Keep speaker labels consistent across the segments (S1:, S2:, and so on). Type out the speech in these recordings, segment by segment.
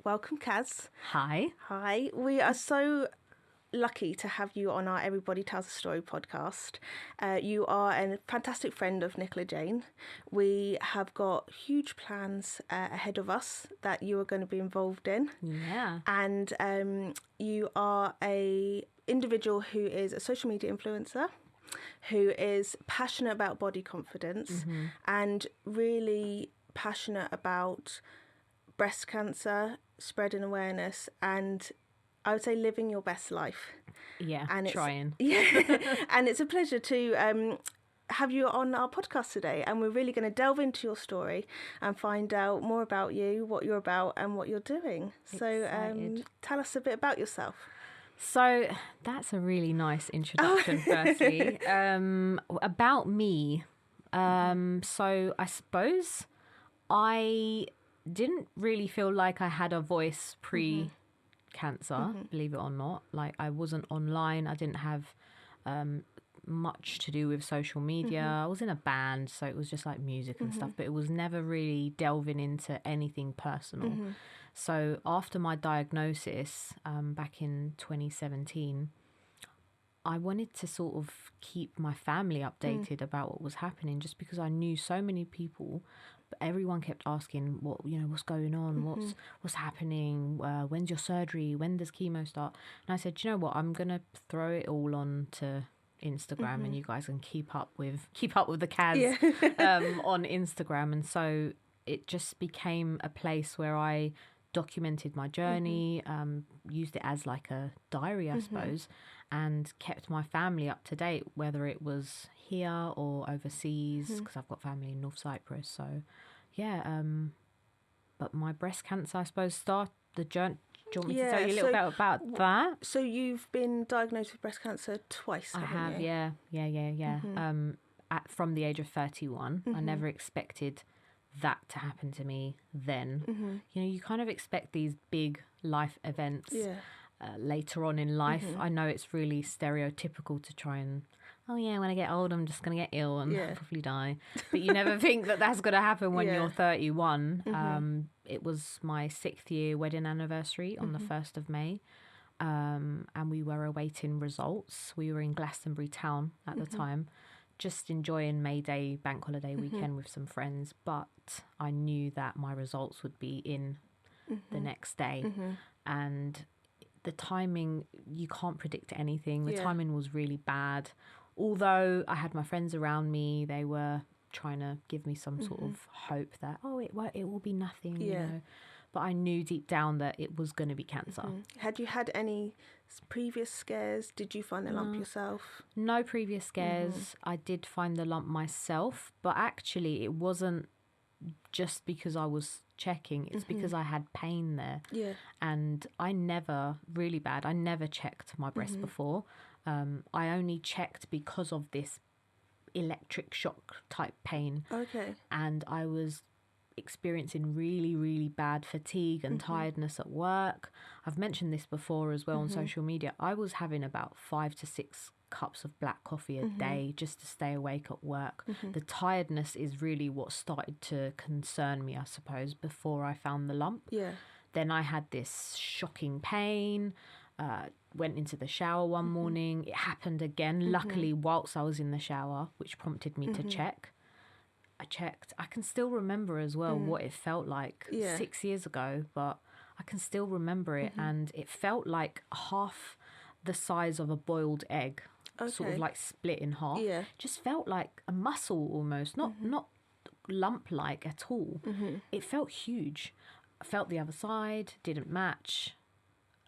S1: welcome, Kaz.
S2: Hi.
S1: Hi. We are so lucky to have you on our Everybody Tells a Story podcast. You are a fantastic friend of Nicola Jane. We have got huge plans ahead of us that you are going to be involved in.
S2: Yeah.
S1: And you are a individual who is a social media influencer, who is passionate about body confidence and really passionate about breast cancer, spreading awareness, and I would say living your best life.
S2: Yeah,
S1: and
S2: trying.
S1: Yeah, and it's a pleasure to have you on our podcast today. And we're really going to delve into your story and find out more about you, what you're about, and what you're doing. So tell us a bit about yourself.
S2: So that's a really nice introduction, firstly. About me. So I suppose I didn't really feel like I had a voice pre-cancer, believe it or not. Like, I wasn't online. I didn't have much to do with social media. I was in a band, so it was just like music and stuff, but it was never really delving into anything personal. So after my diagnosis back in 2017, I wanted to sort of keep my family updated about what was happening, just because I knew so many people. But everyone kept asking, what's going on? What's happening? When's your surgery? When does chemo start? And I said, you know what? I'm gonna throw it all on to Instagram, and you guys can keep up with the Kaz on Instagram. And so it just became a place where I documented my journey, used it as like a diary, I suppose, and kept my family up to date, whether it was here or overseas, because I've got family in North Cyprus. So yeah, but my breast cancer, I suppose, started the journey. Do you want me to tell you a little bit about that?
S1: So you've been diagnosed with breast cancer twice,
S2: I
S1: haven't
S2: have,
S1: you?
S2: yeah. From the age of 31, I never expected that to happen to me then. You kind of expect these big life events later on in life. I know it's really stereotypical to try and, when I get old, I'm just going to get ill and probably die. But you never think that that's going to happen when you're 31. It was my 6th year wedding anniversary on the 1st of May. And we were awaiting results. We were in Glastonbury town at the time, just enjoying May Day bank holiday weekend with some friends. But I knew that my results would be in the next day. And the timing, you can't predict anything. The timing was really bad. Although I had my friends around me, they were trying to give me some sort of hope that, it will be nothing, you know. But I knew deep down that it was going to be cancer.
S1: Had you had any previous scares? Did you find the lump yourself?
S2: No previous scares. I did find the lump myself, but actually it wasn't just because I was checking. It's because I had pain there.
S1: Yeah.
S2: And I never checked my breast before. I only checked because of this electric shock type pain.
S1: Okay.
S2: And I was experiencing really, really bad fatigue and tiredness at work. I've mentioned this before as well on social media. I was having about 5 to 6 cups of black coffee a day just to stay awake at work. The tiredness is really what started to concern me, I suppose, before I found the lump.
S1: Yeah.
S2: Then I had this shocking pain, went into the shower one morning. It happened again, luckily whilst I was in the shower, which prompted me to check. I checked. I can still remember as well what it felt like 6 years ago, but I can still remember it. And it felt like half the size of a boiled egg, sort of like split in half.
S1: Yeah.
S2: Just felt like a muscle almost, not lump-like at all. It felt huge. I felt the other side, didn't match.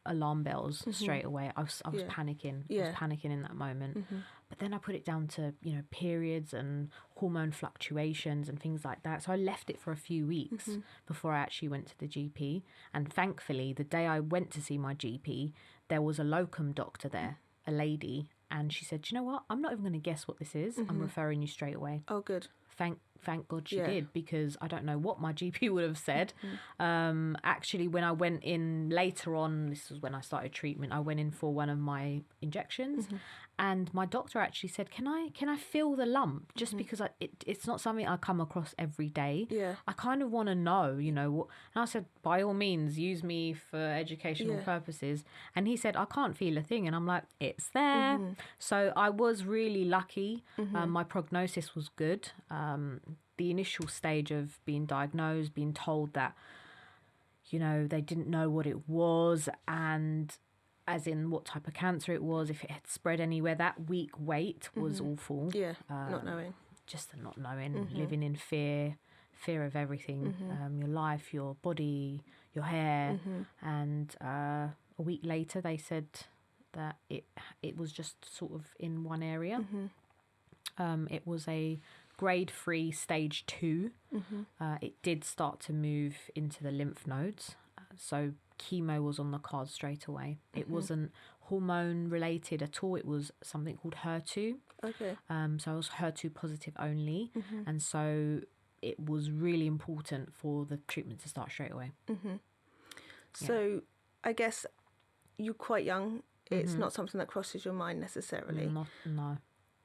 S2: Alarm bells straight away. I was panicking. I was panicking in that moment. But then I put it down to, periods and hormone fluctuations and things like that. So I left it for a few weeks before I actually went to the GP. And thankfully, the day I went to see my GP, there was a locum doctor there, a lady. And she said, you know what? I'm not even going to guess what this is. I'm referring you straight away.
S1: Oh, good.
S2: Thank thank God she did, because I don't know what my GP would have said. Actually, when I went in later on, this was when I started treatment, I went in for one of my injections, and my doctor actually said, can I feel the lump? Just because it's not something I come across every day.
S1: Yeah.
S2: I kind of want to know, what. And I said, by all means, use me for educational purposes. And he said, I can't feel a thing. And I'm like, it's there. So I was really lucky. My prognosis was good. The initial stage of being diagnosed, being told that, they didn't know what it was, and as in what type of cancer it was, if it had spread anywhere, that week wait was awful.
S1: Yeah, not knowing.
S2: Just the not knowing, living in fear of everything, your life, your body, your hair. And a week later, they said that it was just sort of in one area. It was a grade 3 stage 2. It did start to move into the lymph nodes. So chemo was on the cards straight away. It wasn't hormone related at all. It was something called HER2.
S1: Okay.
S2: So I was HER2 positive only. And so it was really important for the treatment to start straight away.
S1: So I guess you're quite young. It's not something that crosses your mind necessarily.
S2: No.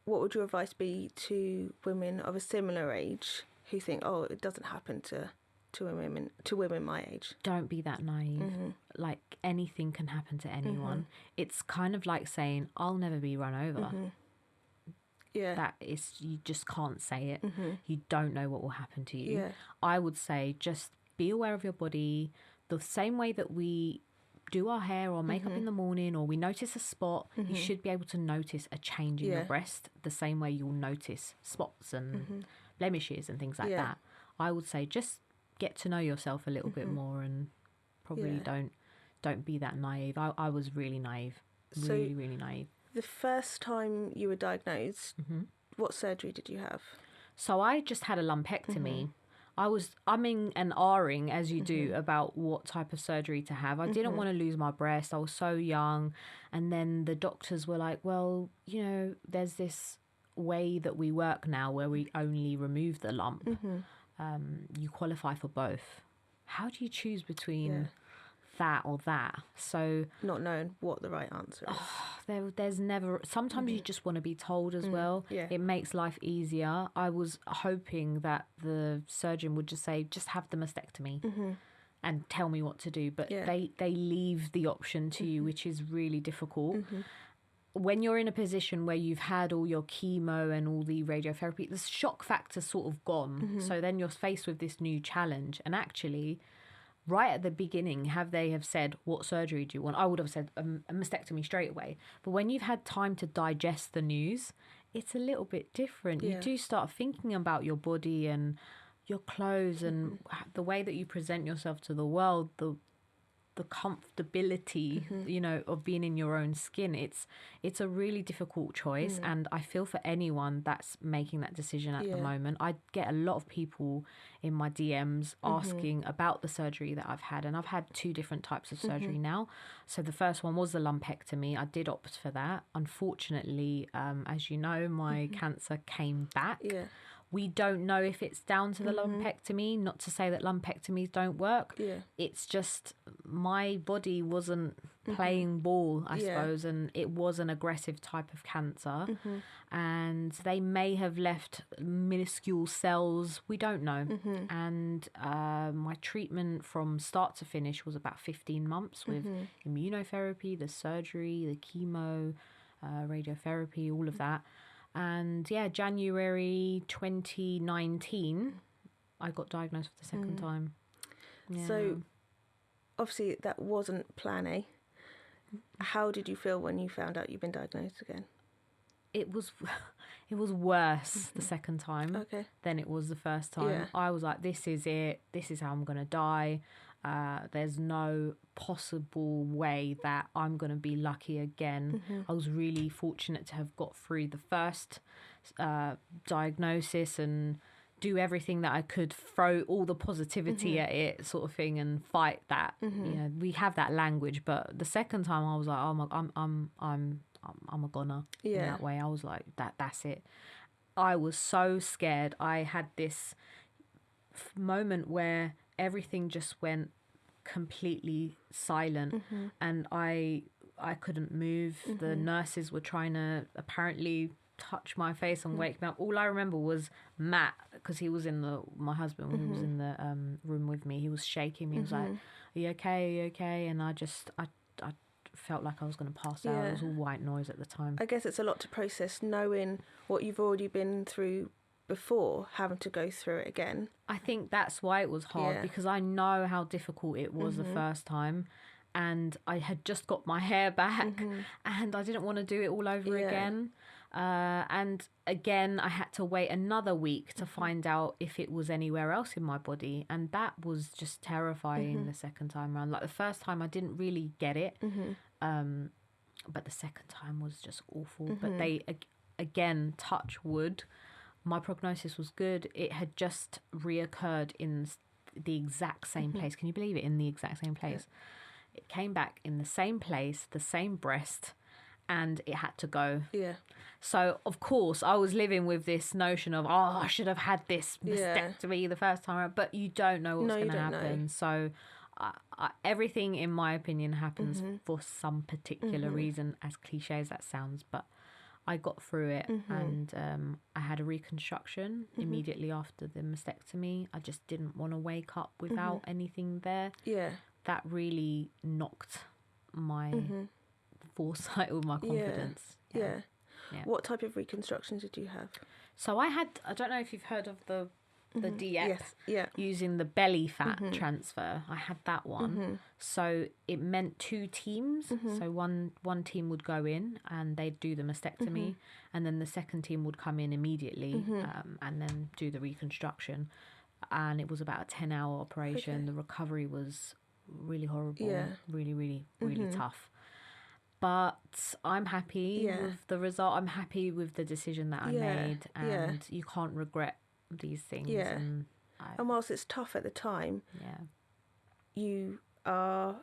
S1: What would your advice be to women of a similar age who think, oh, it doesn't happen to women my age?
S2: Don't be that naive. Like, anything can happen to anyone. It's kind of like saying, I'll never be run over.
S1: Yeah.
S2: That is, you just can't say it. You don't know what will happen to you.
S1: Yeah.
S2: I would say just be aware of your body. The same way that we do our hair or makeup in the morning, or we notice a spot, you should be able to notice a change in your breast the same way you'll notice spots and blemishes and things like that. I would say just get to know yourself a little bit more, and probably don't be that naive. I was really naive. Really naive.
S1: The first time you were diagnosed, what surgery did you have?
S2: So I just had a lumpectomy. I was umming and ahhing, as you do, about what type of surgery to have. I didn't want to lose my breast. I was so young. And then the doctors were like, well, there's this way that we work now where we only remove the lump. You qualify for both. How do you choose between that or that? So
S1: not knowing what the right answer is.
S2: There's never, sometimes you just want to be told as well. It makes life easier. I was hoping that the surgeon would just say, just have the mastectomy and tell me what to do, but they leave the option to you, which is really difficult. When you're in a position where you've had all your chemo and all the radiotherapy, the shock factor's sort of gone. So then you're faced with this new challenge. And actually, right at the beginning, they have said, what surgery do you want? I would have said a mastectomy straight away. But when you've had time to digest the news, it's a little bit different. You do start thinking about your body and your clothes and the way that you present yourself to the world, the comfortability, of being in your own skin. It's a really difficult choice, and I feel for anyone that's making that decision at the moment. I get a lot of people in my DMs asking about the surgery that I've had, and I've had 2 different types of surgery now. So the first one was the lumpectomy. I did opt for that. Unfortunately, as you know, my cancer came back. We don't know if it's down to the lumpectomy. Not to say that lumpectomies don't work. It's just my body wasn't playing ball, I suppose, and it was an aggressive type of cancer. And they may have left minuscule cells. We don't know. And my treatment from start to finish was about 15 months with immunotherapy, the surgery, the chemo, radiotherapy, all of that. And January 2019, I got diagnosed for the second time.
S1: So obviously that wasn't plan A. How did you feel when you found out you've been diagnosed again?
S2: It was worse the second time than it was the first time. I was like, this is it. This is how I'm going to die. There's no possible way that I'm going to be lucky again. I was really fortunate to have got through the first diagnosis and do everything that I could, throw all the positivity at it, sort of thing, and fight that. We have that language, but the second time I was like, oh my, I'm a goner in that way. I was like, that's it. I was so scared. I had this moment where everything just went completely silent, and I couldn't move. The nurses were trying to apparently touch my face and wake me up. All I remember was Matt, because he was my husband, who was in the room with me. He was shaking me. He was like, "Are you okay? Are you okay?" And I felt like I was going to pass out. It was all white noise at the time.
S1: I guess it's a lot to process, knowing what you've already been through before, having to go through it again.
S2: I think that's why it was hard, because I know how difficult it was the first time, and I had just got my hair back, and I didn't want to do it all over again. And again, I had to wait another week to find out if it was anywhere else in my body, and that was just terrifying the second time around. Like the first time, I didn't really get it, but the second time was just awful. But they, again, touch wood, my prognosis was good. It had just reoccurred in the exact same place. Can you believe it? In the exact same place. It came back in the same place, the same breast, and it had to go.
S1: Yeah.
S2: So, of course, I was living with this notion of, I should have had this mastectomy the first time around, but you don't know what's going to happen. So, everything, in my opinion, happens for some particular reason, as cliche as that sounds, but I got through it, and I had a reconstruction immediately after the mastectomy. I just didn't want to wake up without anything there.
S1: Yeah.
S2: That really knocked my foresight or my confidence.
S1: Yeah. What type of reconstructions did you have?
S2: So I don't know if you've heard of the DX,
S1: Yes.
S2: using the belly fat transfer. I had that one. So it meant 2 teams. So one team would go in and they'd do the mastectomy, and then the second team would come in immediately and then do the reconstruction. And it was about a 10-hour operation.
S1: Okay.
S2: The recovery was really horrible, really, really, really tough. But I'm happy with the result. I'm happy with the decision that I made, and you can't regret these things.
S1: Yeah.
S2: And
S1: whilst it's tough at the time, you are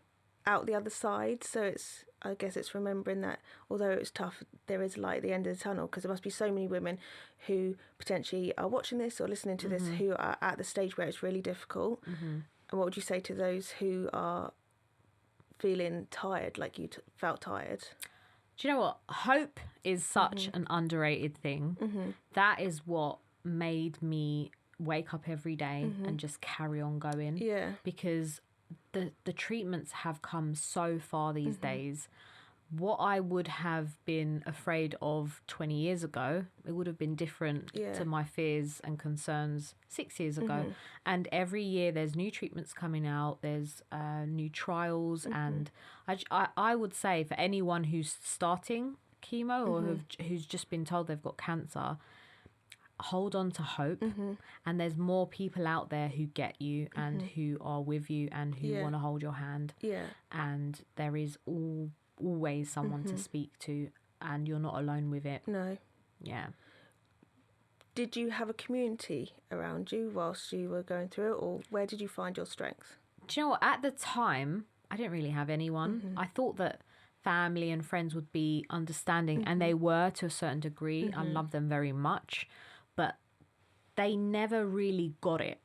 S1: out the other side. So I guess it's remembering that although it's tough, there is light at the end of the tunnel, because there must be so many women who potentially are watching this or listening to this who are at the stage where it's really difficult. And what would you say to those who are feeling tired, like you felt tired?
S2: Do you know what? Hope is such an underrated thing. That is what made me wake up every day and just carry on going.
S1: Yeah.
S2: Because the treatments have come so far these days. What I would have been afraid of 20 years ago, it would have been different to my fears and concerns 6 years ago. And every year there's new treatments coming out, there's new trials. And I would say for anyone who's starting chemo or who's just been told they've got cancer, hold on to hope. And there's more people out there who get you and who are with you and who want to hold your hand. And there is always someone to speak to, and you're not alone with it.
S1: No.
S2: Yeah.
S1: Did you have a community around you whilst you were going through it, or where did you find your strength?
S2: Do you know what? At the time, I didn't really have anyone. I thought that family and friends would be understanding, and they were to a certain degree. I love them very much, but they never really got it.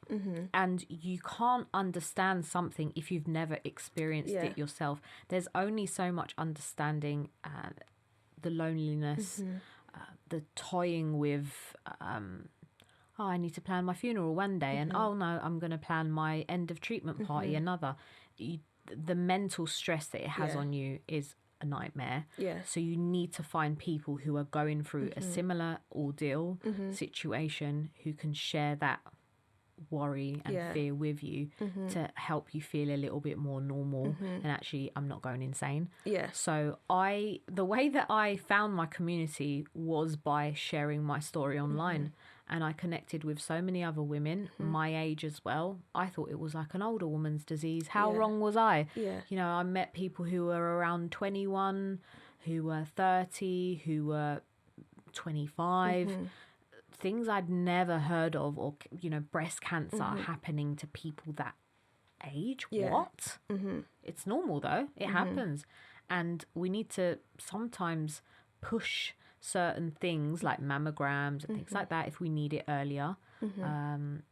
S2: And you can't understand something if you've never experienced it yourself. There's only so much understanding, the loneliness, the toying with, I need to plan my funeral one day, and oh no, I'm going to plan my end of treatment party another. The mental stress that it has on you is a nightmare. So you need to find people who are going through a similar ordeal situation, who can share that worry and fear with you to help you feel a little bit more normal and actually I'm not going insane. So the way that I found my community was by sharing my story online. And I connected with so many other women my age as well. I thought it was like an older woman's disease. How wrong was I? You know, I met people who were around 21, who were 30, who were 25. Things I'd never heard of, or, you know, breast cancer happening to people that age. What? It's normal though. It happens. And we need to sometimes push certain things like mammograms and things like that if we need it earlier.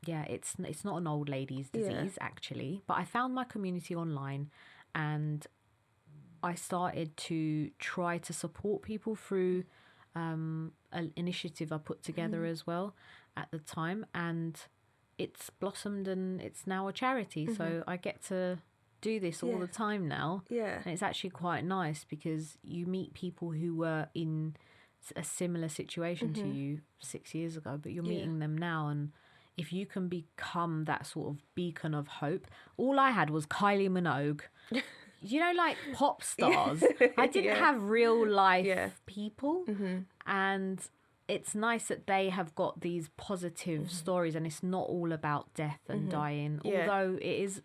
S2: It's not an old lady's disease actually, but I found my community online, and I started to try to support people through an initiative I put together as well at the time, and it's blossomed and it's now a charity. So I get to do this all the time now. And it's actually quite nice because you meet people who were in a similar situation to you 6 years ago, but you're meeting them now, and if you can become that sort of beacon of hope. All I had was Kylie Minogue. You know, like pop stars. I didn't have real life people, and it's nice that they have got these positive stories, and it's not all about death and dying, although it is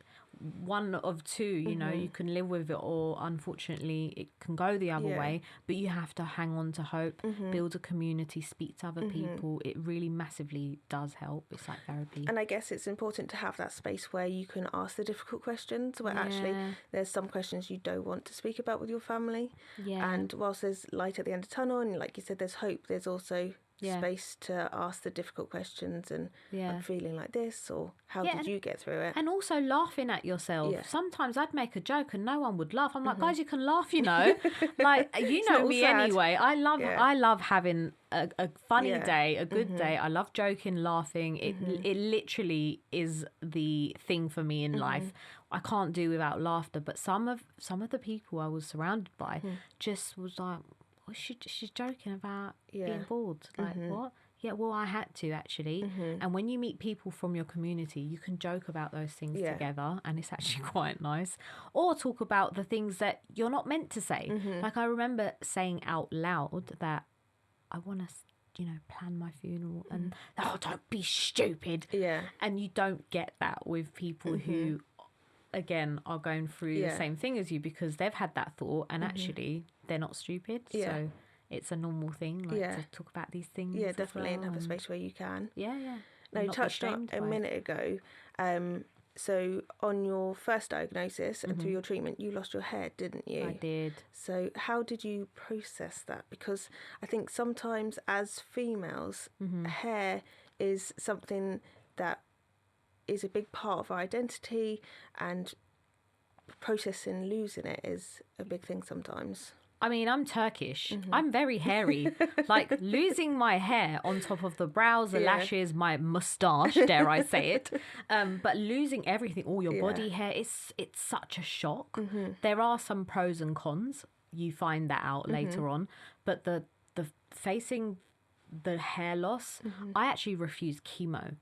S2: one of two. You know, you can live with it, or unfortunately it can go the other way, but you have to hang on to hope, build a community, speak to other people. It really massively does help. It's like therapy.
S1: And I guess it's important to have that space where you can ask the difficult questions, where actually there's some questions you don't want to speak about with your family, and whilst there's light at the end of the tunnel, and like you said, there's hope, there's also space to ask the difficult questions, and I'm feeling like this, or how did you get through it?
S2: And also laughing at yourself. Sometimes I'd make a joke and no one would laugh. I'm like, guys, you can laugh, you know. Like, you know me anyway. I love having a funny day, a good day. I love joking, laughing. It literally is the thing for me in life. I can't do without laughter. But some of the people I was surrounded by just was like, well, she's joking about being bored. Like, what? Yeah, well, I had to actually. And when you meet people from your community, you can joke about those things together, and it's actually quite nice. Or talk about the things that you're not meant to say. Like, I remember saying out loud that I want to, plan my funeral, and don't be stupid. And you don't get that with people who, again, are going through the same thing as you, because they've had that thought, and actually they're not stupid. So it's a normal thing, to talk about these things.
S1: Yeah, definitely, and have a space where you can. Now, you
S2: not
S1: touched on a minute ago. So on your first diagnosis and through your treatment, you lost your hair, didn't you?
S2: I did.
S1: So how did you process that? Because I think sometimes as females, hair is something that is a big part of our identity, and processing losing it is a big thing sometimes.
S2: I mean, I'm Turkish. I'm very hairy. Like, losing my hair on top of the brows, the lashes, my moustache, dare I say it. But losing everything, all your body hair, it's such a shock. There are some pros and cons. You find that out later on. But the facing the hair loss, I actually refused chemo.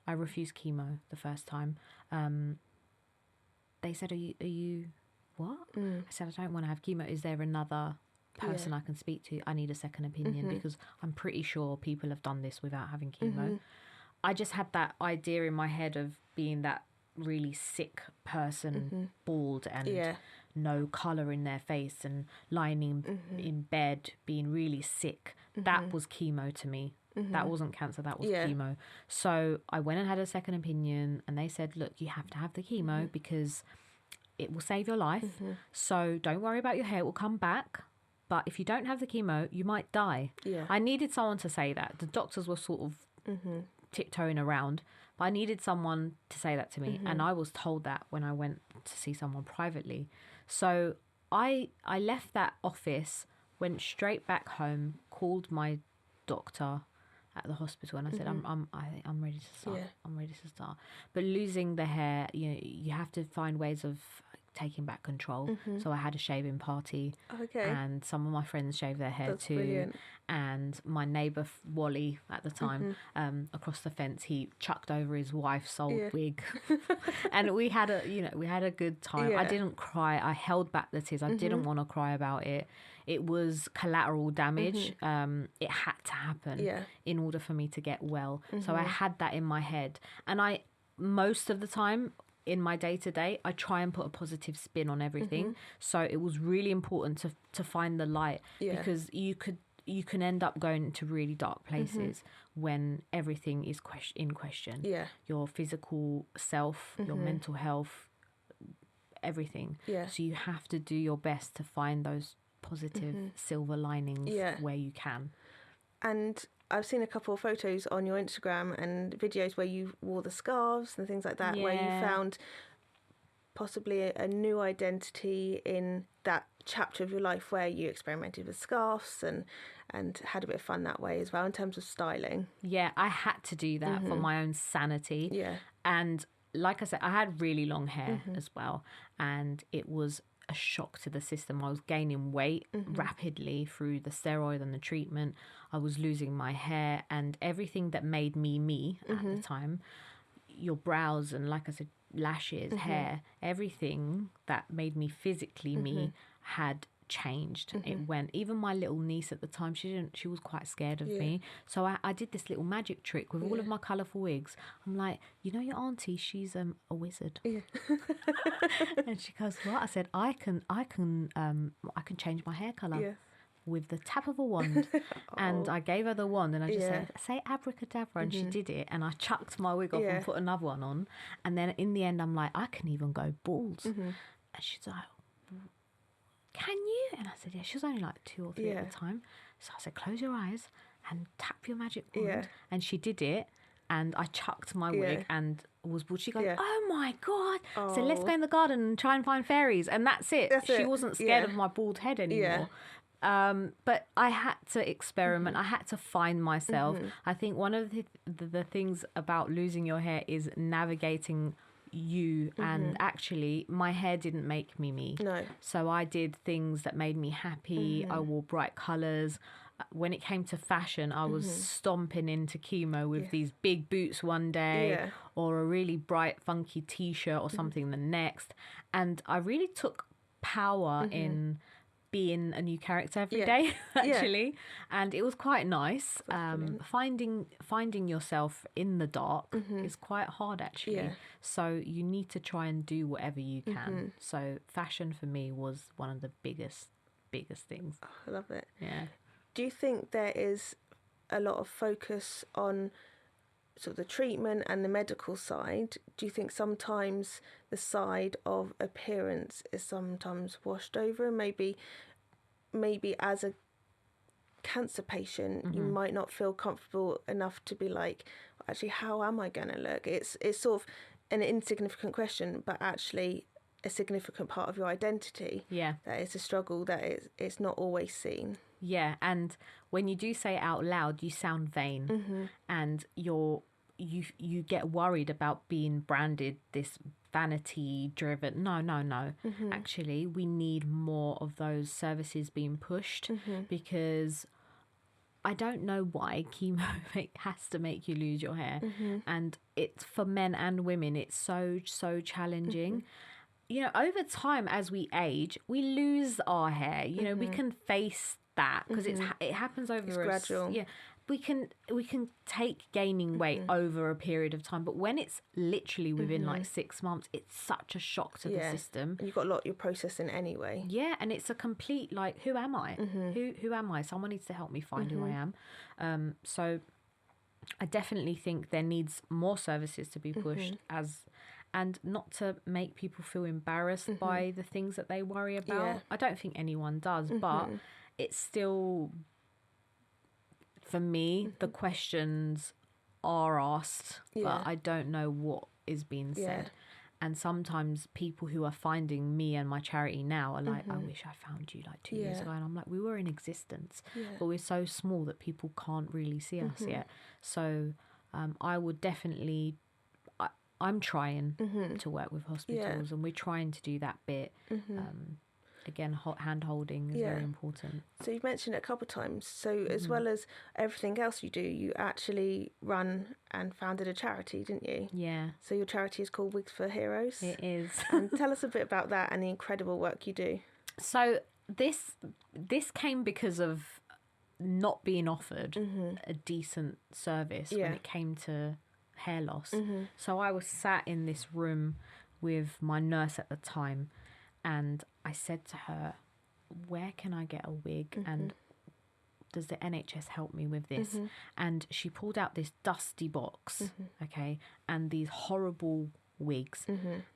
S2: I refused chemo the first time. They said, are you what? I said, I don't want to have chemo. Is there another person I can speak to? I need a second opinion, because I'm pretty sure people have done this without having chemo. I just had that idea in my head of being that really sick person, bald and no colour in their face, and lying in bed being really sick. That was chemo to me. That wasn't cancer, that was chemo. So I went and had a second opinion, and they said, look, you have to have the chemo because it will save your life. So don't worry about your hair, it will come back. But if you don't have the chemo, you might die. I needed someone to say that. The doctors were sort of tiptoeing around, but I needed someone to say that to me. And I was told that when I went to see someone privately. So I left that office, went straight back home, called my doctor at the hospital, and I said, I'm ready to start. I'm ready to start. But losing the hair, you have to find ways of taking back control. So I had a shaving party, and some of my friends shaved their hair too.
S1: Brilliant.
S2: And my neighbour Wally at the time, across the fence, he chucked over his wife's old wig, and we had a good time. I didn't cry. I held back the tears. I didn't want to cry about it. It was collateral damage. It had to happen in order for me to get well. So I had that in my head, and most of the time in my day-to-day, I try and put a positive spin on everything. So it was really important to find the light, because you can end up going into really dark places when everything is in question. Your physical self, your mental health, everything. So you have to do your best to find those positive silver linings where you can.
S1: And I've seen a couple of photos on your Instagram and videos where you wore the scarves and things like that, where you found possibly a new identity in that chapter of your life where you experimented with scarves and had a bit of fun that way as well in terms of styling.
S2: Yeah, I had to do that for my own sanity.
S1: Yeah.
S2: And like I said, I had really long hair as well, and it was a shock to the system. I was gaining weight rapidly through the steroid and the treatment. I was losing my hair, and everything that made me at the time, your brows and, like I said, lashes, hair, everything that made me physically me had changed. It went. Even my little niece at the time, she was quite scared of me, so I did this little magic trick with all of my colourful wigs. I'm like, you know, your auntie, she's a wizard. And she goes, what? I said, I can change my hair colour with the tap of a wand. And I gave her the wand and I just said, say abracadabra, and she did it, and I chucked my wig off and put another one on, and then in the end I'm like, I can even go balls. And she's like, can you? And I said, yeah. She was only like 2 or 3 at the time. So I said, close your eyes and tap your magic wand. And she did it, and I chucked my wig and was bald. She goes, oh my God. So let's go in the garden and try and find fairies. And that's it. She wasn't scared of my bald head anymore. But I had to experiment. I had to find myself. I think one of the things about losing your hair is navigating you, and actually my hair didn't make me.
S1: No.
S2: So I did things that made me happy. I wore bright colours. When it came to fashion, I was stomping into chemo with these big boots one day, or a really bright funky t-shirt or something the next. And I really took power in being a new character every day, actually. And it was quite nice. Finding yourself in the dark is quite hard, actually. So you need to try and do whatever you can. So fashion for me was one of the biggest things.
S1: Oh, I love it.
S2: Yeah.
S1: Do you think there is a lot of focus on sort of the treatment and the medical side? Do you think sometimes the side of appearance is sometimes washed over, and maybe as a cancer patient you might not feel comfortable enough to be like, actually, how am I going to look? It's sort of an insignificant question, but actually a significant part of your identity. That is a struggle that it's not always seen.
S2: And when you do say it out loud, you sound vain, and you get worried about being branded this vanity driven. No. Actually, we need more of those services being pushed, because I don't know why chemo has to make you lose your hair. And it's for men and women, it's so challenging. You know, over time, as we age, we lose our hair. You know, we can face that because it happens over.
S1: It's gradual.
S2: We can take gaining weight over a period of time, but when it's literally within like 6 months, it's such a shock to the system.
S1: And you've got a lot you're processing anyway.
S2: And it's a complete, like, who am I? Who am I? Someone needs to help me find who I am. So I definitely think there needs more services to be pushed, and not to make people feel embarrassed by the things that they worry about. I don't think anyone does, but it's still, for me, the questions are asked, but I don't know what is being said. And sometimes people who are finding me and my charity now are like, I wish I found you like 2 years ago. And I'm like, we were in existence, but we're so small that people can't really see us yet. So I would definitely, I'm trying to work with hospitals, and we're trying to do that bit. Again, hand holding is very important.
S1: So you've mentioned it a couple of times. So as well as everything else you do, you actually run and founded a charity, didn't you?
S2: Yeah.
S1: So your charity is called Wigs for Heroes.
S2: It is.
S1: And tell us a bit about that and the incredible work you do.
S2: So this came because of not being offered a decent service when it came to hair loss. So I was sat in this room with my nurse at the time, and I said to her, where can I get a wig, and does the NHS help me with this? And she pulled out this dusty box, okay, and these horrible wigs.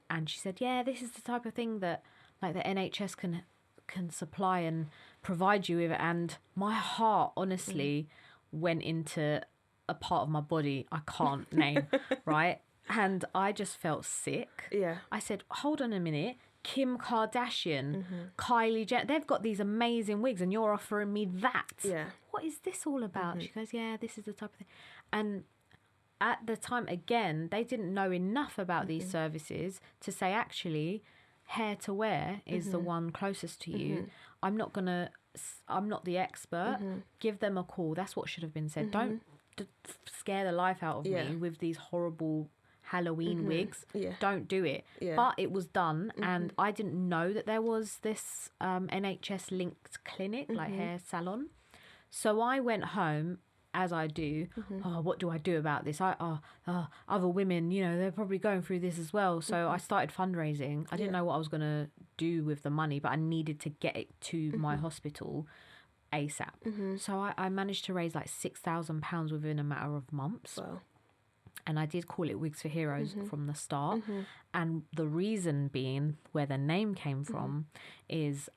S2: And she said, yeah, this is the type of thing that like the NHS can can supply and provide you with it. And my heart honestly went into a part of my body I can't name, right? And I just felt sick.
S1: Yeah.
S2: I said, hold on a minute. Kim Kardashian, Kylie Jenner, they've got these amazing wigs and you're offering me that.
S1: Yeah.
S2: What is this all about? She goes, yeah, this is the type of thing. And at the time, again, they didn't know enough about these services to say, actually, hair to wear is the one closest to you. I'm not the expert. Give them a call. That's what should have been said. Don't scare the life out of me with these horrible Halloween wigs. Don't do it. But it was done, and I didn't know that there was this NHS linked clinic, like hair salon. So I went home, as I do. Oh, what do I do about this? Other women, you know, they're probably going through this as well. So I started fundraising. I didn't know what I was going to do with the money, but I needed to get it to my hospital ASAP. So I managed to raise like £6,000 within a matter of months.
S1: Wow.
S2: And I did call it Wigs for Heroes from the start. And the reason being, where the name came from, is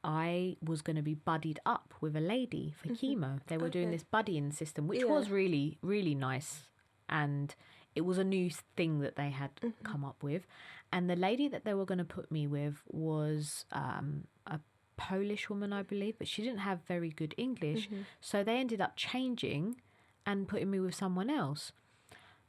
S2: I was going to be buddied up with a lady for chemo. They were doing this buddying system, which was really, really nice. And it was a new thing that they had come up with. And the lady that they were going to put me with was a Polish woman, I believe, but she didn't have very good English. So they ended up changing and putting me with someone else.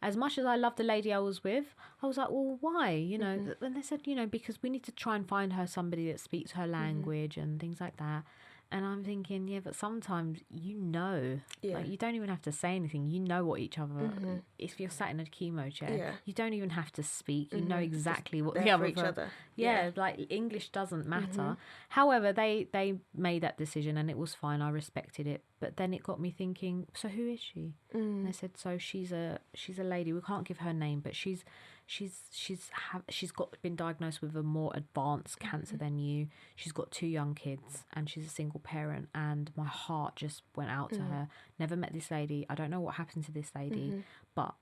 S2: As much as I loved the lady I was with, I was like, well, why? You know, and they said, you know, because we need to try and find her somebody that speaks her language and things like that. And I'm thinking, yeah, but sometimes you know, like you don't even have to say anything. You know what each other, if you're sat in a chemo chair, you don't even have to speak. You know exactly what the other
S1: each other.
S2: Yeah, like English doesn't matter. However, they made that decision and it was fine. I respected it. But then it got me thinking, so who is she? And they said, so she's a lady. We can't give her name, but she's been diagnosed with a more advanced cancer than you. She's got 2 young kids and she's a single parent, and my heart just went out to her. Never met this lady. I don't know what happened to this lady, but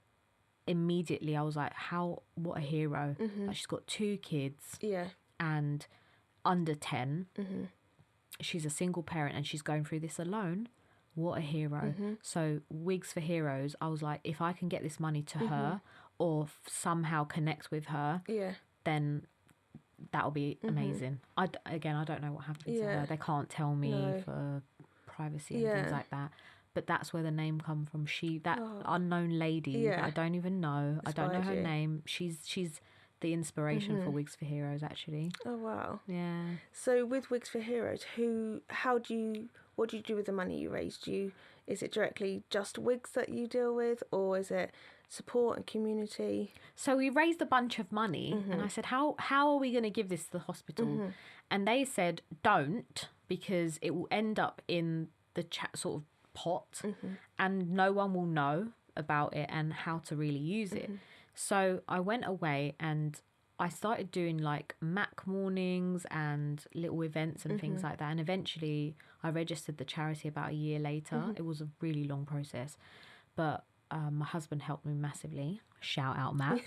S2: immediately I was like, what a hero. Like, she's got 2 kids and under 10. She's a single parent and she's going through this alone. What a hero. So Wigs for Heroes, I was like, if I can get this money to her or somehow connect with her, then that'll be amazing. I don't know what happened to her. They can't tell me for privacy and things like that. But that's where the name come from. That unknown lady that I don't even know. I don't know her name. She's the inspiration for Wigs for Heroes, actually.
S1: Oh, wow.
S2: Yeah.
S1: So with Wigs for Heroes, what do you do with the money you raised? Is it directly just wigs that you deal with, or is it support and community?
S2: So we raised a bunch of money, and I said, how are we going to give this to the hospital? And they said, don't, because it will end up in the sort of pot, and no one will know about it and how to really use it. So I went away and I started doing like Mac mornings and little events and things like that. And eventually I registered the charity about a year later. It was a really long process, but my husband helped me massively. Shout out, Matt.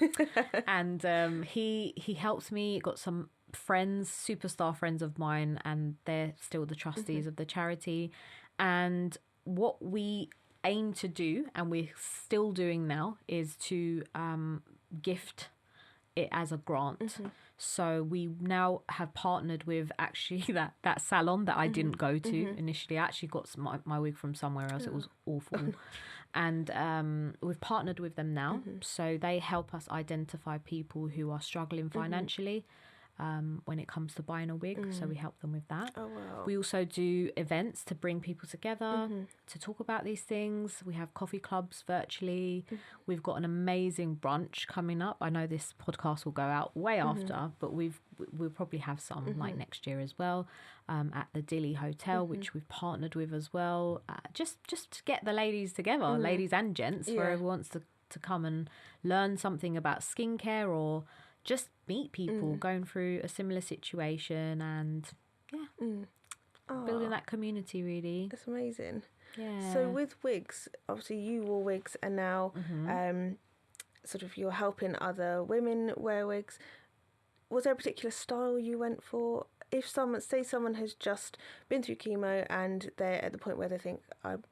S2: And he helps me. Got some friends, superstar friends of mine, and they're still the trustees of the charity. And what we aim to do, and we're still doing now, is to gift it as a grant. So we now have partnered with actually that salon that I didn't go to initially. I actually got my wig from somewhere else. It was awful. And we've partnered with them now. So they help us identify people who are struggling financially when it comes to buying a wig. So we help them with that.
S1: Oh, wow.
S2: We also do events to bring people together to talk about these things. We have coffee clubs virtually. We've got an amazing brunch coming up. I know this podcast will go out way after, but we'll probably have some like next year as well, at the Dilly Hotel, which we've partnered with as well. Just to get the ladies together, ladies and gents, for whoever wants to come and learn something about skincare or just meet people going through a similar situation, and building that community, really.
S1: That's amazing.
S2: Yeah.
S1: So with wigs, obviously you wore wigs, and now sort of you're helping other women wear wigs. Was there a particular style you went for if someone has just been through chemo and they're at the point where they think, I'm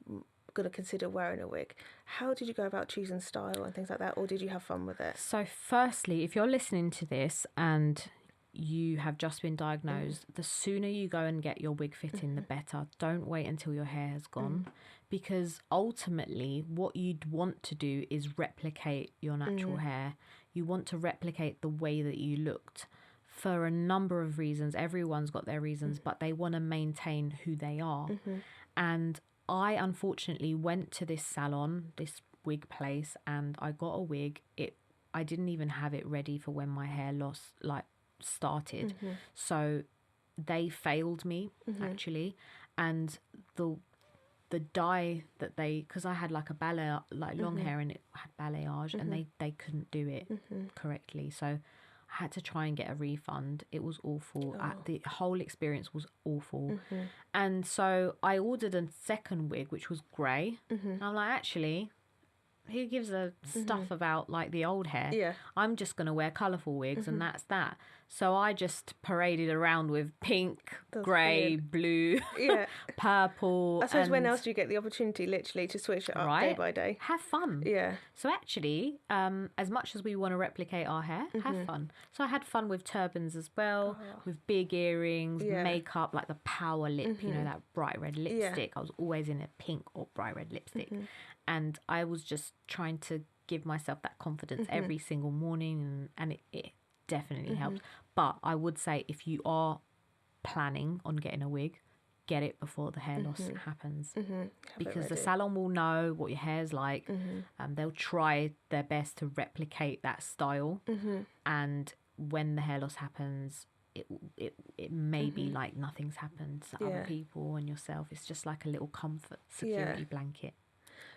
S1: going to consider wearing a wig, how did you go about choosing style and things like that, or did you have fun with it?
S2: So firstly, if you're listening to this and you have just been diagnosed, the sooner you go and get your wig fitting, the better. Don't wait until your hair has gone, because ultimately what you'd want to do is replicate your natural hair. You want to replicate the way that you looked for a number of reasons. Everyone's got their reasons, but they want to maintain who they are. And I unfortunately went to this salon, this wig place, and I got a wig. I didn't even have it ready for when my hair loss started. So they failed me actually. And the dye that because I had like a ballet, like long hair, and it had balayage, and they couldn't do it correctly. So I had to try and get a refund. It was awful. The whole experience was awful. And so I ordered a second wig, which was grey. I'm like, actually, who gives a stuff about like the old hair?
S1: Yeah.
S2: I'm just going to wear colourful wigs and that's that. So I just paraded around with pink, grey, blue, purple.
S1: I suppose when else do you get the opportunity literally to switch it up day by day?
S2: Have fun.
S1: Yeah.
S2: So actually, as much as we want to replicate our hair, have fun. So I had fun with turbans as well, with big earrings, makeup, like the power lip, you know, that bright red lipstick. I was always in a pink or bright red lipstick. And I was just trying to give myself that confidence every single morning, and it definitely helped. But I would say, if you are planning on getting a wig, get it before the hair loss happens, because the salon will know what your hair's like. They'll try their best to replicate that style, and when the hair loss happens, it may be like nothing's happened to other people and yourself. It's just like a little comfort security blanket.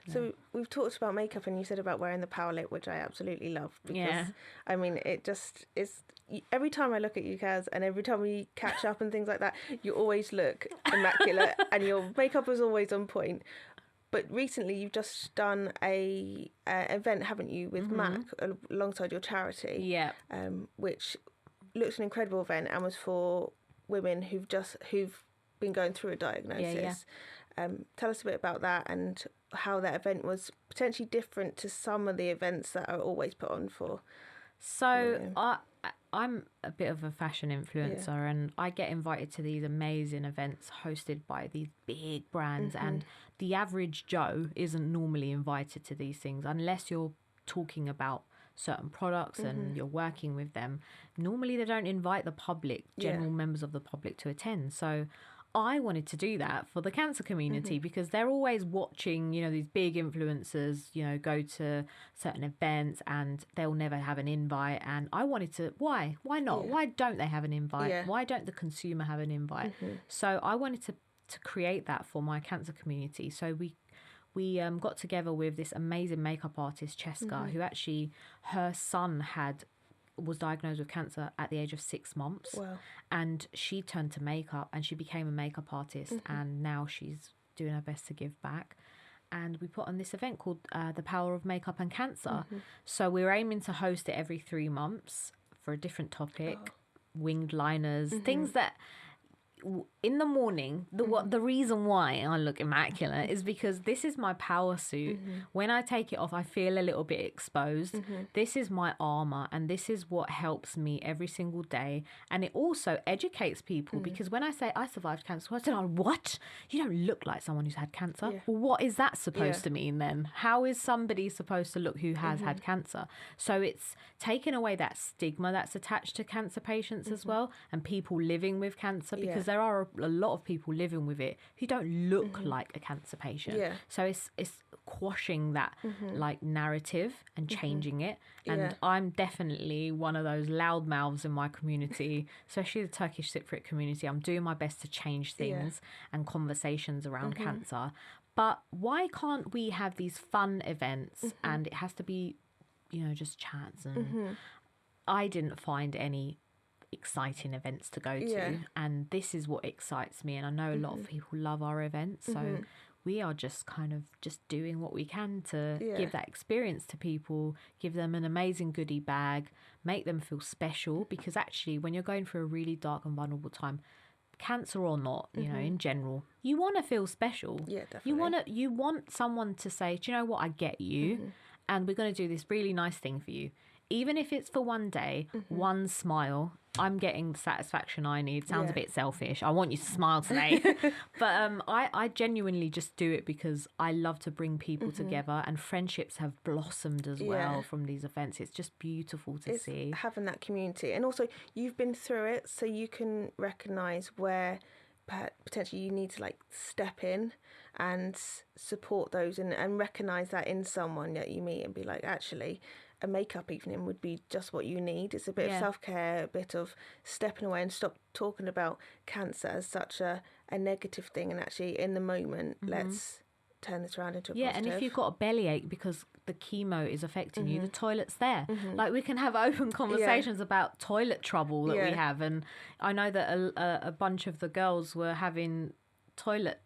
S1: So we've talked about makeup, and you said about wearing the power lip, which I absolutely love, because I mean, it just is. Every time I look at you, Kaz, and every time we catch up and things like that, you always look immaculate and your makeup is always on point. But recently you've just done a event, haven't you, with MAC alongside your charity? Which looks an incredible event and was for women who've been going through a diagnosis. Tell us a bit about that and how that event was potentially different to some of the events that are always put on for.
S2: So I'm a bit of a fashion influencer, and I get invited to these amazing events hosted by these big brands, and the average Joe isn't normally invited to these things unless you're talking about certain products and you're working with them. Normally they don't invite the public, general members of the public, to attend. So I wanted to do that for the cancer community, because they're always watching, you know, these big influencers, you know, go to certain events and they'll never have an invite. And I wanted to, why not? Why don't they have an invite? Why don't the consumer have an invite? So I wanted to create that for my cancer community. So we got together with this amazing makeup artist, Cheska, who actually, her son was diagnosed with cancer at the age of 6 months.
S1: Wow.
S2: And she turned to makeup and she became a makeup artist, and now she's doing her best to give back. And we put on this event called The Power of Makeup and Cancer. So we're aiming to host it every 3 months for a different topic, winged liners, things that in the morning, the reason why I look immaculate is because this is my power suit. When I take it off, I feel a little bit exposed. This is my armor, and this is what helps me every single day. And it also educates people, because when I say I survived cancer, I said, "Oh, what? You don't look like someone who's had cancer." Well, what is that supposed to mean then? How is somebody supposed to look who has had cancer? So it's taken away that stigma that's attached to cancer patients as well, and people living with cancer, because there are a lot of people living with it who don't look like a cancer patient. So it's quashing that like narrative and changing it. And I'm definitely one of those loudmouths in my community, especially the Turkish Cypriot community. I'm doing my best to change things and conversations around cancer. But why can't we have these fun events and it has to be, you know, just chats? And I didn't find any exciting events to go to, and this is what excites me, and I know a lot of people love our events, so we are just kind of just doing what we can to give that experience to people, give them an amazing goodie bag, make them feel special. Because actually, when you're going through a really dark and vulnerable time, cancer or not, you know, in general, you want to feel special.
S1: Yeah, definitely.
S2: You want someone to say, do you know what, I get you, and we're going to do this really nice thing for you. Even if it's for one day, one smile, I'm getting the satisfaction I need. Sounds a bit selfish. I want you to smile today. But I genuinely just do it because I love to bring people together, and friendships have blossomed as well from these events. It's just beautiful to see.
S1: Having that community. And also, you've been through it, so you can recognise where potentially you need to like step in and support those, and recognise that in someone that you meet, and be like, actually, a makeup evening would be just what you need. It's a bit of self-care, a bit of stepping away and stop talking about cancer as such a negative thing, and actually in the moment, let's turn this around into a positive.
S2: And if you've got a bellyache because the chemo is affecting you, the toilet's there. Like, we can have open conversations about toilet trouble that we have. And I know that a bunch of the girls were having toilet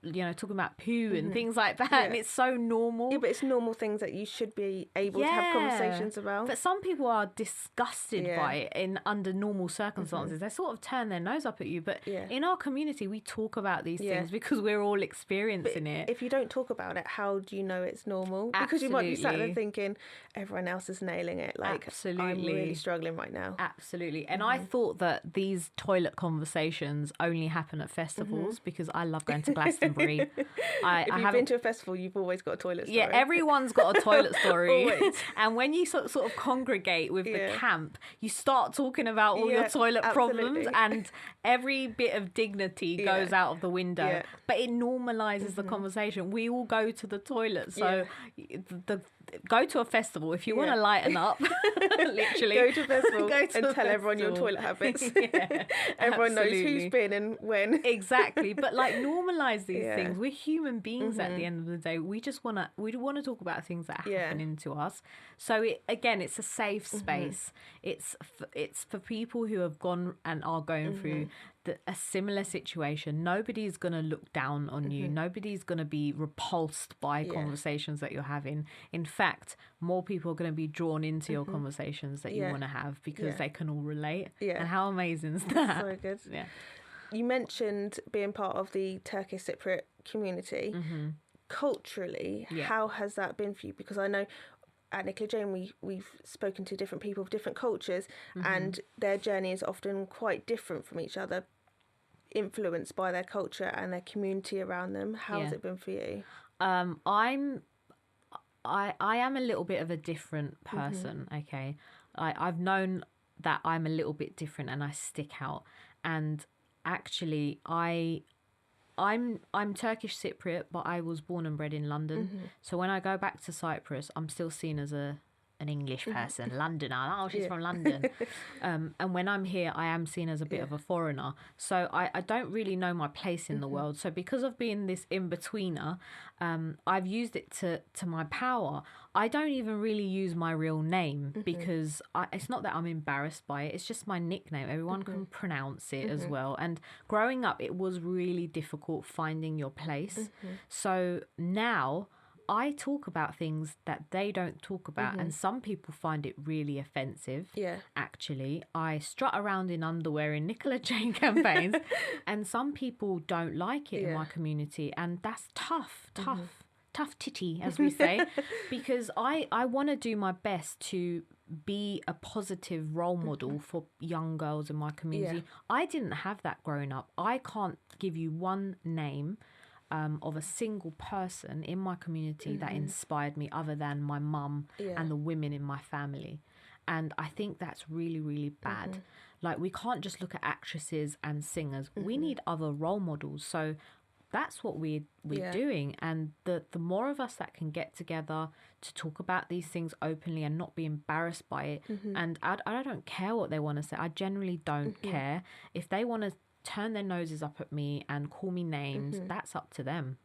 S2: you know, talking about poo and things like that, and it's so normal.
S1: Yeah, but it's normal things that you should be able to have conversations about.
S2: But some people are disgusted by it under normal circumstances. They sort of turn their nose up at you. But in our community, we talk about these things because we're all experiencing it.
S1: If you don't talk about it, how do you know it's normal? Because you might be sat there thinking, everyone else is nailing it. Like, I'm really struggling right now.
S2: Absolutely. And I thought that these toilet conversations only happen at festivals because I love going to Glastonbury. If
S1: you've been to a festival, you've always got a toilet story.
S2: Yeah, everyone's got a toilet story. And when you sort of congregate with the camp, you start talking about all your toilet problems, and every bit of dignity goes out of the window. But it normalises the conversation. We all go to the toilet. So go to a festival if you want to lighten up. Literally.
S1: Go to a festival and tell everyone your toilet habits. Everyone knows who's been and when.
S2: Exactly. But like, normalise these things. We're human beings at the end of the day. We just want to talk about things that are happening to us. So it's a safe space. It's for people who have gone and are going through a similar situation. Nobody's going to look down on you. Nobody's going to be repulsed by conversations that you're having. In fact, more people are going to be drawn into your conversations that you want to have because they can all relate. And how amazing is that?
S1: So good.
S2: Yeah.
S1: You mentioned being part of the Turkish Cypriot community. Culturally, how has that been for you? Because I know at Nicola Jane, we've spoken to different people of different cultures, and their journey is often quite different from each other, influenced by their culture and their community around them. How has it been for you?
S2: I am a little bit of a different person. Okay, I've known that I'm a little bit different, and I stick out. And actually, I'm Turkish Cypriot, but I was born and bred in London. So when I go back to Cyprus, I'm still seen as an English person, Londoner. Oh, she's from London. And when I'm here, I am seen as a bit of a foreigner. So I don't really know my place in the world. So because of being this in-betweener, I've used it to my power. I don't even really use my real name because it's not that I'm embarrassed by it. It's just my nickname. Everyone can pronounce it as well. And growing up, it was really difficult finding your place. So now I talk about things that they don't talk about, and some people find it really offensive. Actually, I strut around in underwear in Nicola Jane campaigns, and some people don't like it in my community, and that's tough titty, as we say, because I want to do my best to be a positive role model for young girls in my community. I didn't have that growing up. I can't give you one name of a single person in my community that inspired me other than my mum and the women in my family. And I think that's really, really bad. Like, we can't just look at actresses and singers. We need other role models. So that's what we're doing. And the more of us that can get together to talk about these things openly and not be embarrassed by it. And I don't care what they want to say. I generally don't care. If they want to turn their noses up at me and call me names, that's up to them.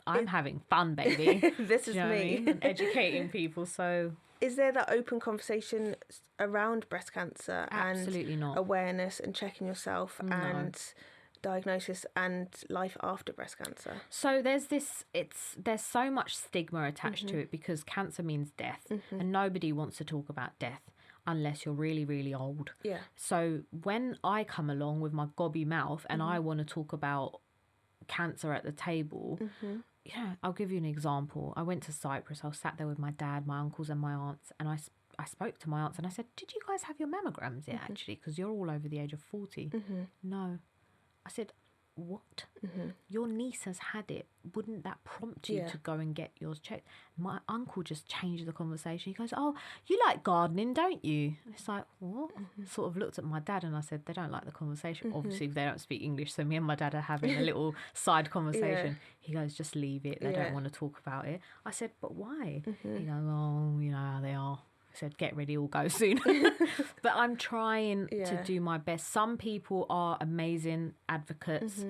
S2: I'm having fun, baby.
S1: This is me.
S2: I mean? And educating people. So
S1: is there that open conversation around breast cancer?
S2: Absolutely
S1: and
S2: not.
S1: Awareness and checking yourself and diagnosis and life after breast cancer?
S2: So there's so much stigma attached to it because cancer means death, and nobody wants to talk about death unless you're really, really old.
S1: Yeah.
S2: So when I come along with my gobby mouth and I want to talk about cancer at the table, I'll give you an example. I went to Cyprus. I was sat there with my dad, my uncles and my aunts, and I spoke to my aunts and I said, did you guys have your mammograms yet, actually? Because you're all over the age of 40. No. I said, what? Your niece has had it. Wouldn't that prompt you to go and get yours checked? My uncle just changed the conversation. He goes, oh, you like gardening, don't you? It's like, what? Sort of looked at my dad and I said, they don't like the conversation. Obviously, they don't speak English. So me and my dad are having a little side conversation. He goes, just leave it. They don't want to talk about it. I said, but why? He goes, oh, you know how they are. I said, get ready, we'll go soon. But I'm trying to do my best. Some people are amazing advocates.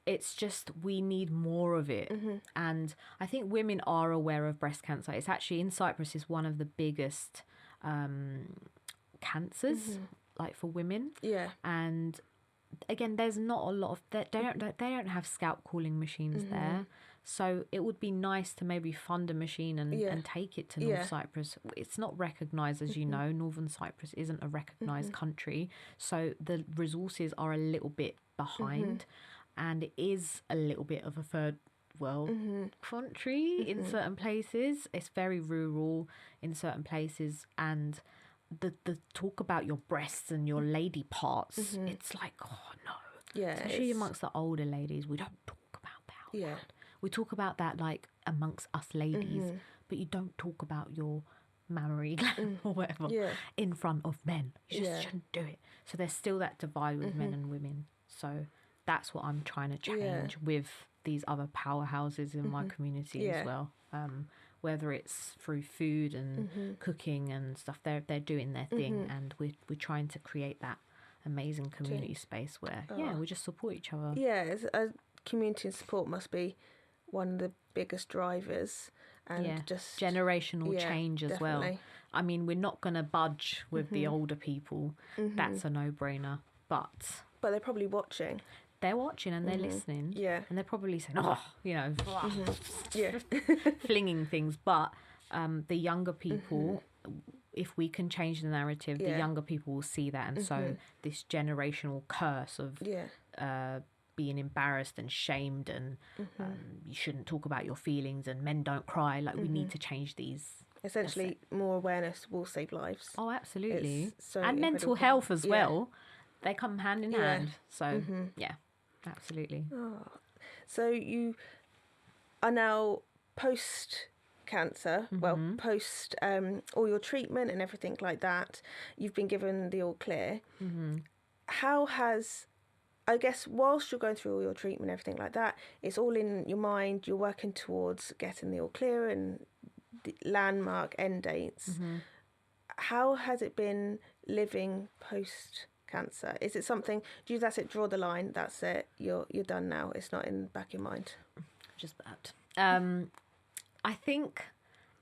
S2: It's just we need more of it. And I think women are aware of breast cancer. It's actually in Cyprus is one of the biggest cancers, like for women. Yeah. And again, there's not a lot of they don't have scalp cooling machines there. So it would be nice to maybe fund a machine and take it to North Cyprus. It's not recognised, as you know. Northern Cyprus isn't a recognised country. So the resources are a little bit behind. And it is a little bit of a third world country in certain places. It's very rural in certain places. And the talk about your breasts and your lady parts, it's like, oh no. Yeah, especially amongst the older ladies, we don't talk about that. Yeah. We talk about that like amongst us ladies, but you don't talk about your mammary gland or whatever in front of men. You just shouldn't do it. So there's still that divide with men and women. So that's what I'm trying to change with these other powerhouses in my community as well. Whether it's through food and cooking and stuff, they're doing their thing, and we're trying to create that amazing community space where we just support each other.
S1: Yeah, community and support must be one of the biggest drivers, and just
S2: generational change as well. I mean, we're not going to budge with the older people. That's a no-brainer. But
S1: they're probably watching.
S2: They're watching and they're listening. Yeah. And they're probably saying, oh, you know, flinging things. But the younger people, if we can change the narrative, the younger people will see that. And so this generational curse of being embarrassed and shamed and you shouldn't talk about your feelings and men don't cry. Like we need to change these.
S1: Essentially, more awareness will save lives.
S2: Oh, absolutely. And mental health as well. They come hand in hand. So, yeah, absolutely.
S1: Oh. So you are now post-cancer, well, post all your treatment and everything like that. You've been given the all clear. How has... I guess whilst you're going through all your treatment and everything like that, it's all in your mind, you're working towards getting the all clear and the landmark end dates. How has it been living post-cancer? Is it something, that's it, draw the line, that's it, you're done now, it's not in the back of your mind?
S2: Just that. I think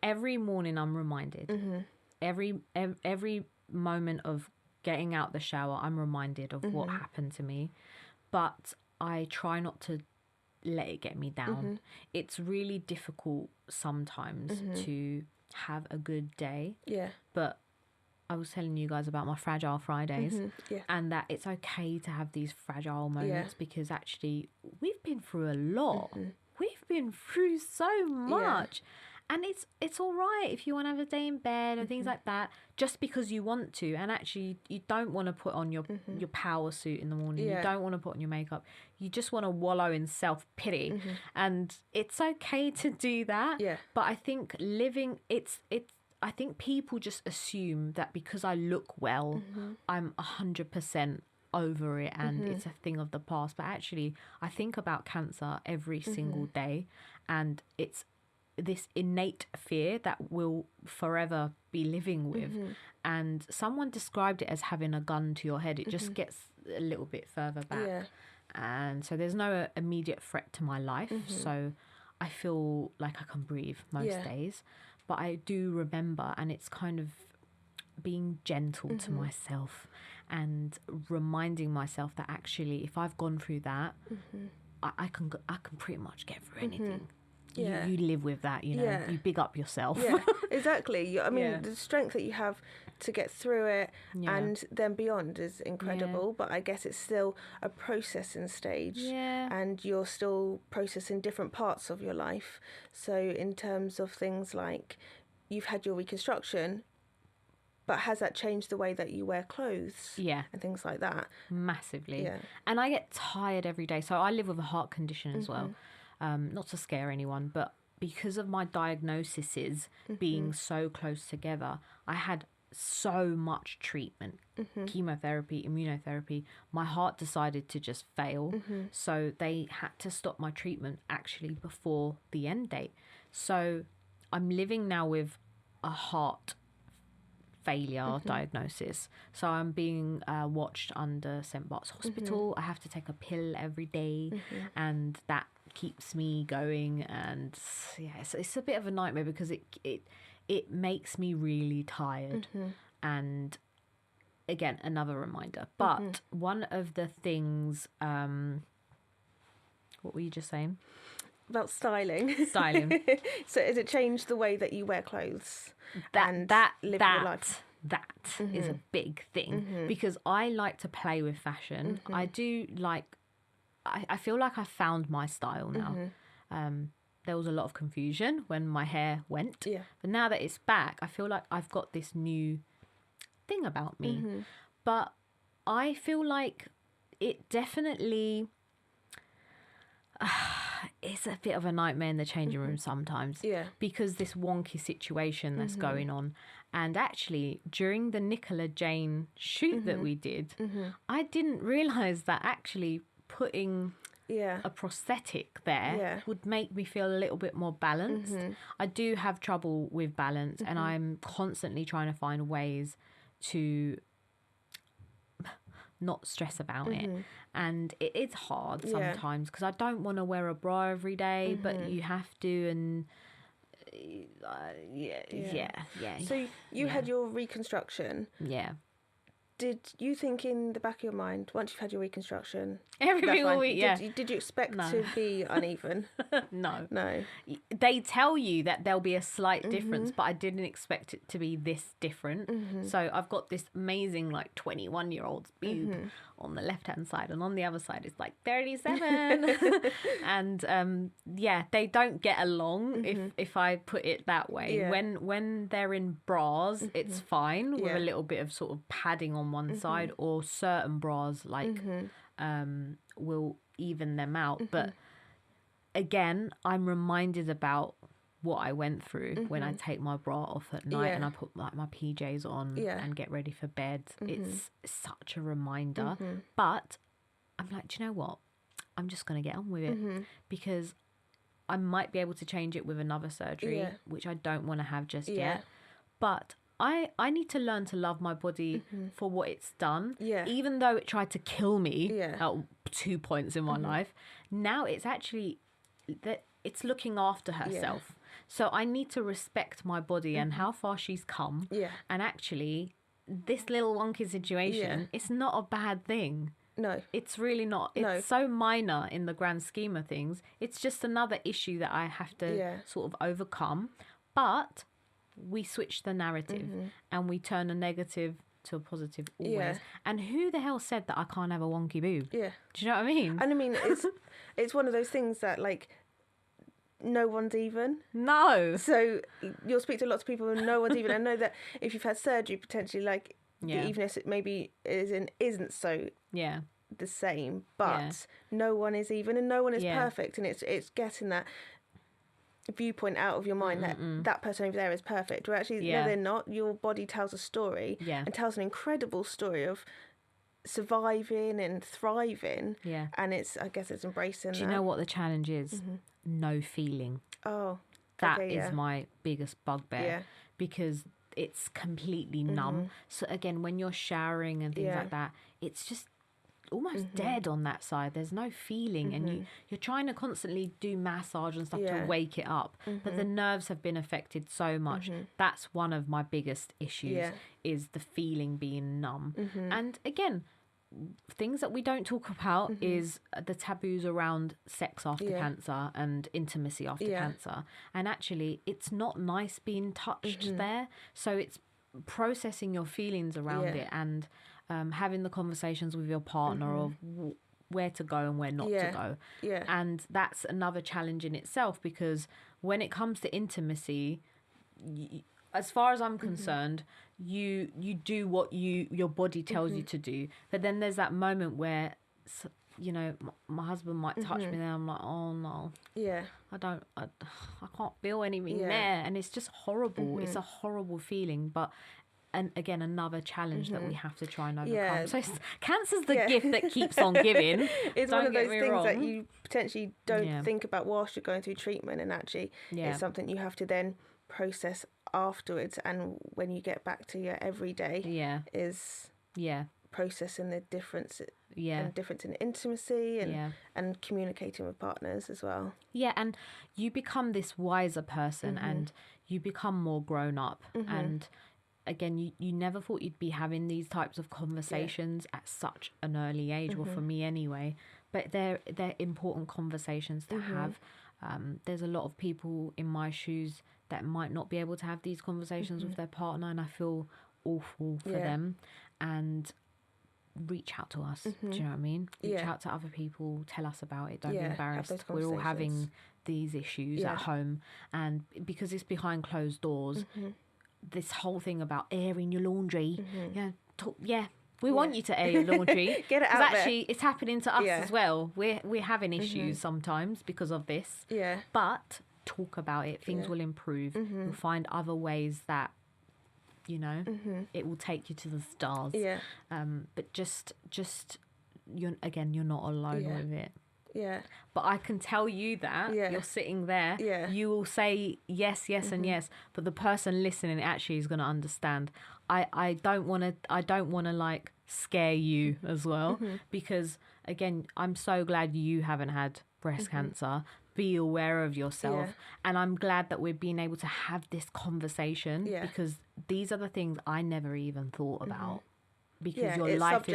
S2: every morning I'm reminded, every moment of getting out the shower, I'm reminded of what happened to me, but I try not to let it get me down. It's really difficult sometimes to have a good day. Yeah. But I was telling you guys about my fragile Fridays and that it's okay to have these fragile moments because actually we've been through a lot. We've been through so much. And it's all right if you want to have a day in bed and things like that, just because you want to. And actually, you don't want to put on your power suit in the morning. You don't want to put on your makeup. You just want to wallow in self-pity. And it's okay to do that. Yeah. But I think I think people just assume that because I look well, I'm 100% over it and it's a thing of the past. But actually, I think about cancer every single day, and it's this innate fear that we'll forever be living with. And someone described it as having a gun to your head. It just gets a little bit further back. And so there's no immediate threat to my life. So I feel like I can breathe most days. But I do remember, and it's kind of being gentle to myself and reminding myself that actually, if I've gone through that, I can pretty much get through anything.
S1: Yeah.
S2: You live with that, you know.
S1: Yeah.
S2: You big up yourself.
S1: Yeah, exactly. I mean,
S2: Yeah.
S1: the strength that you have to get through it
S2: Yeah.
S1: and then beyond is incredible. But I guess it's still a processing stage.
S2: Yeah.
S1: And you're still processing different parts of your life. So in terms of things like you've had your reconstruction, but has that changed the way that you wear clothes?
S2: Yeah.
S1: And things like that?
S2: Massively.
S1: Yeah.
S2: And I get tired every day. So I live with a heart condition as well. Not to scare anyone, but because of my diagnoses being so close together, I had so much treatment, chemotherapy, immunotherapy. My heart decided to just fail. So they had to stop my treatment actually before the end date. So I'm living now with a heart failure diagnosis. So I'm being watched under St. Bart's Hospital. I have to take a pill every day, and that keeps me going. And yeah, it's a bit of a nightmare because it makes me really tired. And again, another reminder. But one of the things, what were you just saying?
S1: About styling.
S2: Styling.
S1: So has it changed the way that you wear clothes and live your life?
S2: That is a big thing because I like to play with fashion. I do like, I feel like I found my style now. There was a lot of confusion when my hair went.
S1: Yeah.
S2: But now that it's back, I feel like I've got this new thing about me. But I feel like it definitely... it's a bit of a nightmare in the changing room sometimes.
S1: Yeah.
S2: Because this wonky situation that's going on. And actually, during the Nicola Jane shoot that we did, I didn't realise that actually putting a prosthetic there would make me feel a little bit more balanced. I do have trouble with balance, and I'm constantly trying to find ways to not stress about it. And it is hard sometimes because I don't want to wear a bra every day, but you have to. And
S1: So you had your reconstruction.
S2: Yeah.
S1: Did you think in the back of your mind, once you've had your reconstruction,
S2: Everything will be,
S1: did you expect to be uneven?
S2: No.
S1: No.
S2: They tell you that there'll be a slight difference, but I didn't expect it to be this different. So I've got this amazing, like, 21-year-old's boob on the left-hand side, and on the other side it's like 37. And they don't get along if I put it that way.
S1: Yeah.
S2: When they're in bras, it's fine with a little bit of sort of padding on one side, or certain bras like will even them out. But again, I'm reminded about what I went through when I take my bra off at night and I put like my PJs on and get ready for bed. It's such a reminder. But I'm like, do you know what? I'm just going to get on with it because I might be able to change it with another surgery, which I don't want to have just yet. But I need to learn to love my body for what it's done. Yeah. Even though it tried to kill me at 2 points in my life, now it's actually that it's looking after herself. Yeah. So I need to respect my body and how far she's come. Yeah. And actually, this little wonky situation, it's not a bad thing. No. It's really not. It's so minor in the grand scheme of things. It's just another issue that I have to sort of overcome. But we switch the narrative and we turn a negative to a positive always. Yeah. And who the hell said that I can't have a wonky boob? Yeah. Do you know what I mean?
S1: And I mean, it's one of those things that, like, no one's even.
S2: No.
S1: So you'll speak to lots of people and no one's even. I know that if you've had surgery, potentially, like, the evenness it maybe isn't so the same. But no one is even and no one is perfect. And it's getting that viewpoint out of your mind that person over there is perfect, where actually no, they're not. Your body tells a story and tells an incredible story of surviving and thriving, and I guess it's embracing.
S2: Do you know what the challenge is? No feeling. That is my biggest bugbear, because it's completely numb. So again, when you're showering and things like that, it's just almost dead on that side. There's no feeling, and you're trying to constantly do massage and stuff to wake it up, but the nerves have been affected so much. That's one of my biggest issues, is the feeling being numb. And again, things that we don't talk about is the taboos around sex after cancer and intimacy after cancer. And actually, it's not nice being touched there. So it's processing your feelings around it, and having the conversations with your partner of where to go and where not to go. And that's another challenge in itself, because when it comes to intimacy, as far as I'm concerned, you do what your body tells you to do. But then there's that moment where, you know, my husband might touch me there. I'm like, oh no, I can't feel anything there, and it's just horrible. It's a horrible feeling, but. And again, another challenge that we have to try and overcome. So cancer's the gift that keeps on giving.
S1: It's one of those things that you potentially don't think about whilst you're going through treatment, and actually it's something you have to then process afterwards. And when you get back to your everyday, is processing the difference. And difference in intimacy and communicating with partners as well. Yeah,
S2: and you become this wiser person, and you become more grown up, and again, you never thought you'd be having these types of conversations at such an early age, well, for me anyway. But they're important conversations to have. There's a lot of people in my shoes that might not be able to have these conversations with their partner, and I feel awful for them. And reach out to us. Do you know what I mean? Reach out to other people. Tell us about it. Don't be embarrassed. We're all having these issues at home, and because it's behind closed doors. This whole thing about airing your laundry, we want you to air your laundry.
S1: Get it out
S2: actually, it's happening to us as well. We're having issues sometimes because of this. But talk about it. Things will improve. You'll find other ways that, you know, it will take you to the stars. But just you're not alone with it. But I can tell you that you're sitting there, you will say yes, and yes, but the person listening actually is going to understand. I don't want to like scare you as well, because again, I'm so glad you haven't had breast cancer. Be aware of yourself, and I'm glad that we're being able to have this conversation, because these are the things I never even thought about, because your life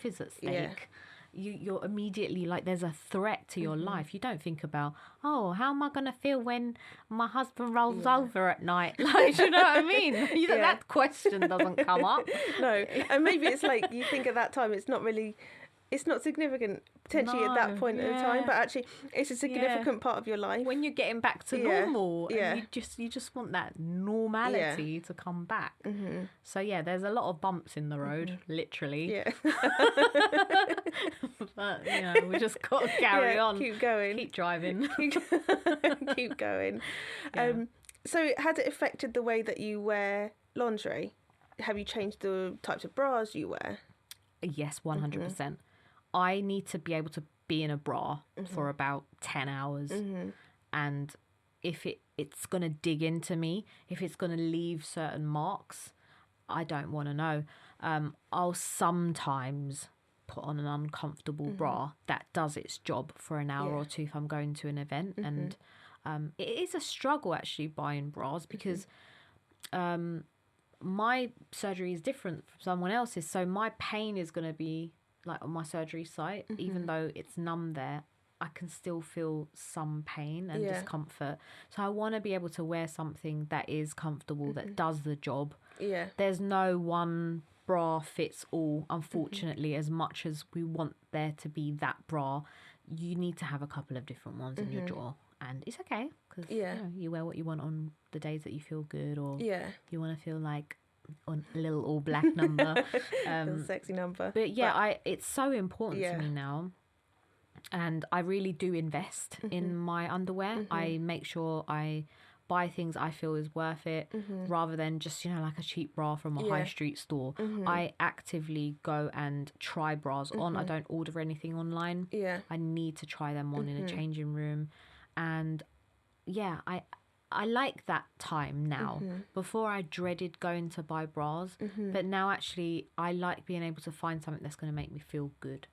S2: is at stake. You're immediately like, there's a threat to your life. You don't think about, oh, how am I going to feel when my husband rolls over at night? Like, you know what I mean? That question doesn't come up.
S1: No. And maybe it's like, you think at that time, it's not significant potentially at that point in time, but actually it's a significant part of your life.
S2: When you're getting back to normal, and you just want that normality to come back. So there's a lot of bumps in the road, literally. But we just got to carry on.
S1: Keep going.
S2: Keep driving.
S1: Keep going. So has it affected the way that you wear lingerie? Have you changed the types of bras you wear?
S2: Yes, 100%. I need to be able to be in a bra for about 10 hours. And if it's going to dig into me, if it's going to leave certain marks, I don't want to know. I'll sometimes put on an uncomfortable bra that does its job for an hour or two if I'm going to an event. And it is a struggle actually buying bras, because my surgery is different from someone else's. So my pain is going to be like on my surgery site, even though it's numb there, I can still feel some pain and discomfort. So I want to be able to wear something that is comfortable, that does the job. There's no one bra fits all, unfortunately. As much as we want there to be that bra, you need to have a couple of different ones in your drawer. And it's okay, because you wear what you want on the days that you feel good, or you want to feel like on a little all black number,
S1: little sexy number.
S2: But it's so important to me now, and I really do invest in my underwear. I make sure I buy things I feel is worth it, rather than just like a cheap bra from a high street store. I actively go and try bras on. I don't order anything online. I need to try them on in a changing room, and I like that time now. Before I dreaded going to buy bras, but now actually I like being able to find something that's going to make me feel good.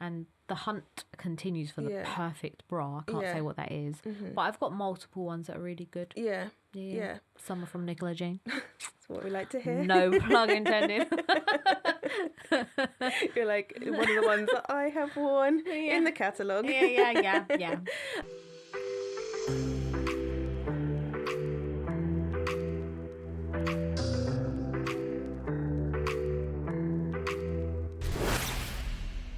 S2: And the hunt continues for the perfect bra. I can't say what that is, but I've got multiple ones that are really good.
S1: Yeah.
S2: Some are from Nicola Jane.
S1: That's what we like to hear.
S2: No plug intended.
S1: You're like one of the ones that I have worn in the catalogue.
S2: Yeah.